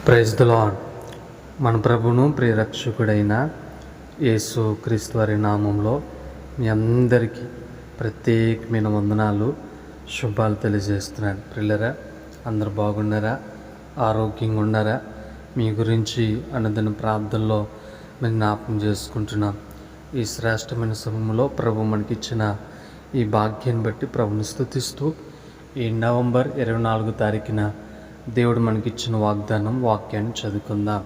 Praise the lord. మన ప్రభును ప్రియరక్షకుడైన యేసు క్రీస్తు వారి నామంలో మీ అందరికీ ప్రత్యేకమైన వందనాలు, శుభాలు తెలియజేస్తున్నాను. పిల్లరా, అందరు బాగున్నారా? ఆరోగ్యంగా ఉన్నారా? మీ గురించి అనుదిన ప్రార్థనలో మేము జ్ఞాపకం చేసుకుంటున్నాం. ఈ శ్రేష్టమైన సమయంలో ప్రభు మనకిచ్చిన ఈ భాగ్యాన్ని బట్టి ప్రభుని స్తుతిస్తూ ఈ నవంబర్ 24 తారీఖున దేవుడు మనకిచ్చిన వాక్యాన్ని చదువుకుందాం.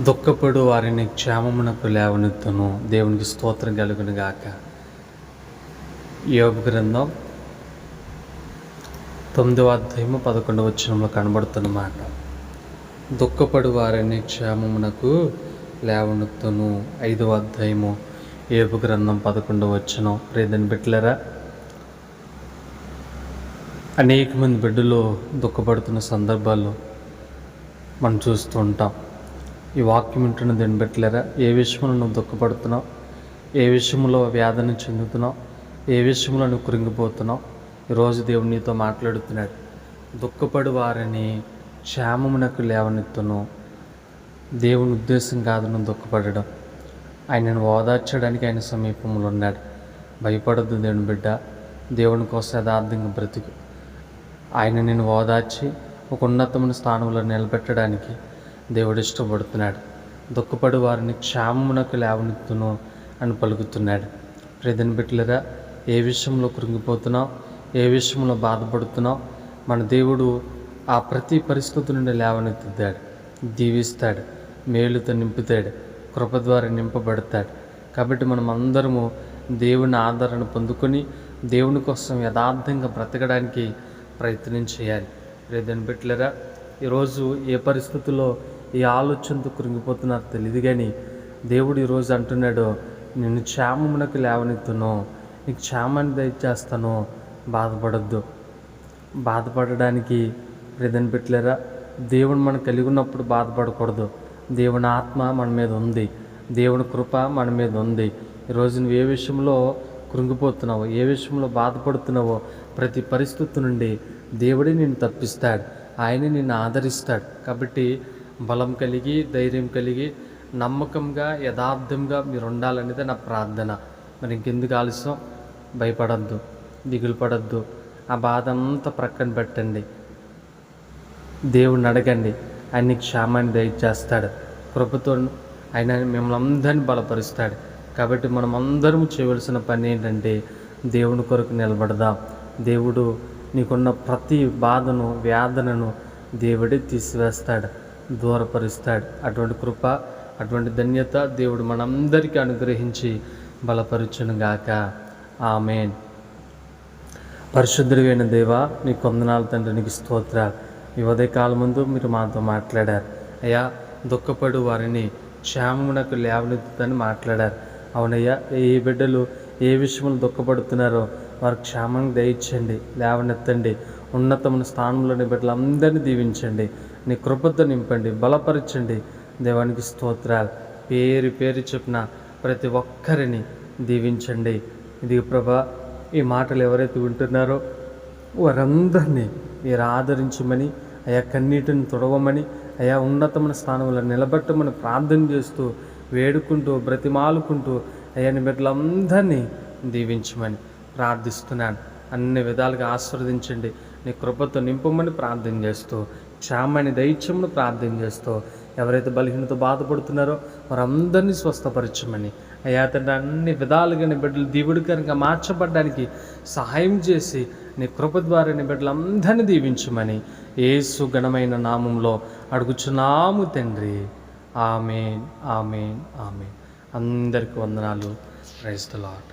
దుఃఖపడు వారిని క్షేమమునకు లేవనెత్తును. దేవునికి స్తోత్రం కలుగును గాక. యోబు గ్రంథం 9వ అధ్యాయము 11వ వచనంలో కనబడుతున్న మాట, దుఃఖపడు వారిని క్షేమమునకు లేవనెత్తును. 5వ అధ్యాయము యోబు గ్రంథం 11వ వచనం. ప్రియదని బిడ్డలారా, అనేక మంది బిడ్డలు దుఃఖపడుతున్న సందర్భాల్లో మనం చూస్తూ ఉంటాం. ఈ వాక్యం వింటున్న దీన్ని బట్టిలేరా, ఏ విషయంలో నువ్వు దుఃఖపడుతున్నావు, ఏ విషయంలో వేదన చెందుతున్నావు, ఏ విషయంలో నువ్వు కృంగిపోతున్నావు, ఈరోజు దేవుడు నీతో మాట్లాడుతున్నాడు. దుఃఖపడు వారిని క్షేమమునకు లేవనెత్తును. దేవుని ఉద్దేశం కాదు నువ్వు దుఃఖపడడం. ఆయనను ఓదార్చడానికి ఆయన సమీపంలో ఉన్నాడు. భయపడద్దు దేవుని బిడ్డ. దేవుని కోసం యథార్థంగా బ్రతుకు. ఆయన నిన్ను ఓదార్చి ఒక ఉన్నతమైన స్థానంలో నిలబెట్టడానికి దేవుడు ఇష్టపడుతున్నాడు. దుఃఖపడి వారిని క్షేమమునకు లేవనెత్తును అని పలుకుతున్నాడు. ప్రియదని బిడ్డలారా, ఏ విషయంలో కృంగిపోతున్నావు, ఏ విషయంలో బాధపడుతున్నావు, మన దేవుడు ఆ ప్రతి పరిస్థితి నుండి లేవనెత్తుతాడు, దీవిస్తాడు, మేలుతో నింపుతాడు, కృప ద్వారా నింపబడతాడు. కాబట్టి మనం అందరము దేవుని ఆదరణ పొందుకొని దేవుని కోసం యథార్థంగా బ్రతకడానికి ప్రయత్నం చేయాలి. లేదని బిడ్డలారా, ఈరోజు ఏ పరిస్థితుల్లో ఈ ఆలోచనతో కృంగిపోతున్నారో తెలియదు, కానీ దేవుడు ఈరోజు అంటున్నాడు, నిన్ను క్షేమమునకు లేవనెత్తును, నీకు క్షేమాన్ని దయచేస్తాను, బాధపడద్దు. బాధపడడానికి లేదని బిడ్డలారా, దేవుడు మనం కలిగి ఉన్నప్పుడు బాధపడకూడదు. దేవుని ఆత్మ మన మీద ఉంది, దేవుని కృప మన మీద ఉంది. ఈరోజు నువ్వు ఏ విషయంలో కృంగిపోతున్నావో, ఏ విషయంలో బాధపడుతున్నావో, ప్రతి పరిస్థితి నుండి దేవుడే నిన్ను తప్పిస్తాడు, ఆయన నిన్ను ఆదరిస్తాడు. కాబట్టి బలం కలిగి, ధైర్యం కలిగి, నమ్మకంగా, యథార్థంగా మీరు ఉండాలనేది నా ప్రార్థన. మరి ఇంకెందుకు ఆలస్యం? భయపడద్దు, దిగులు పడద్దు, ఆ బాధ అంతా ప్రక్కన పెట్టండి, దేవుడిని అడగండి. ఆయన క్షేమాన్ని దయచేస్తాడు, కృపతో ఆయన మిమ్మల్ని అందరినీ బలపరుస్తాడు. కాబట్టి మనం అందరం చేయవలసిన పని ఏంటంటే దేవుని కొరకు నిలబడదాం. దేవుడు నీకున్న ప్రతి బాధను, వేదనను దేవుడే తీసివేస్తాడు, దూరపరుస్తాడు. అటువంటి కృప, అటువంటి ధన్యత దేవుడు మనందరికీ అనుగ్రహించి బలపరుచును గాక. ఆమేన్. పరిశుద్ధుడైన దేవా, నీకు వందనాలు తండ్రి, నీకు స్తోత్రాలు. ఈ ఉదయకాలం ముందు మీరు మాతో మాట్లాడారు అయ్యా. దుఃఖపడు వారిని క్షేమమునకు లేవనెత్తుతని మాట్లాడారు. అవునయ్యా, ఏ బిడ్డలు ఏ విషయంలో దుఃఖపడుతున్నారో వారు క్షేమంగా దయచేయండి, లేవనెత్తండి. ఉన్నతమైన స్థానంలోని బిడ్డలందరినీ దీవించండి, నీ కృపతో నింపండి, బలపరచండి. దేవానికి స్తోత్రాలు. పేరు పేరు చెప్పిన ప్రతి ఒక్కరిని దీవించండి. ఇది ప్రభా, ఈ మాటలు ఎవరైతే వింటున్నారో వారందరినీ మీరు ఆదరించమని, అయా కన్నీటిని తుడవమని, అయా ఉన్నతమైన స్థానంలో నిలబెట్టమని ప్రార్థన చేస్తూ, వేడుకుంటూ, బ్రతిమాలుకుంటూ అయ్యా నీ బిడ్డలందరినీ దీవించమని ప్రార్థిస్తున్నాను. అన్ని విధాలుగా ఆశీర్వదించండి, నీ కృపతో నింపమని ప్రార్థన చేస్తూ, క్షేమాన్ని దయచేయమని ప్రార్థన చేస్తూ, ఎవరైతే బలహీనతో బాధపడుతున్నారో వారందరినీ స్వస్థపరచమని, అయ్యా తండ్రి అన్ని విధాలుగా నీ బిడ్డలు దీవుడికరంగా మార్చబడ్డానికి సహాయం చేసి, నీ కృప ద్వారా నీ బిడ్డలందరినీ దీవించమని యేసు ఘనమైన నామంలో అడుగుచున్నాము తండ్రి. ఆమేన్, ఆమేన్, ఆమేన్. అందరికీ వందనాలు. Praise the lord.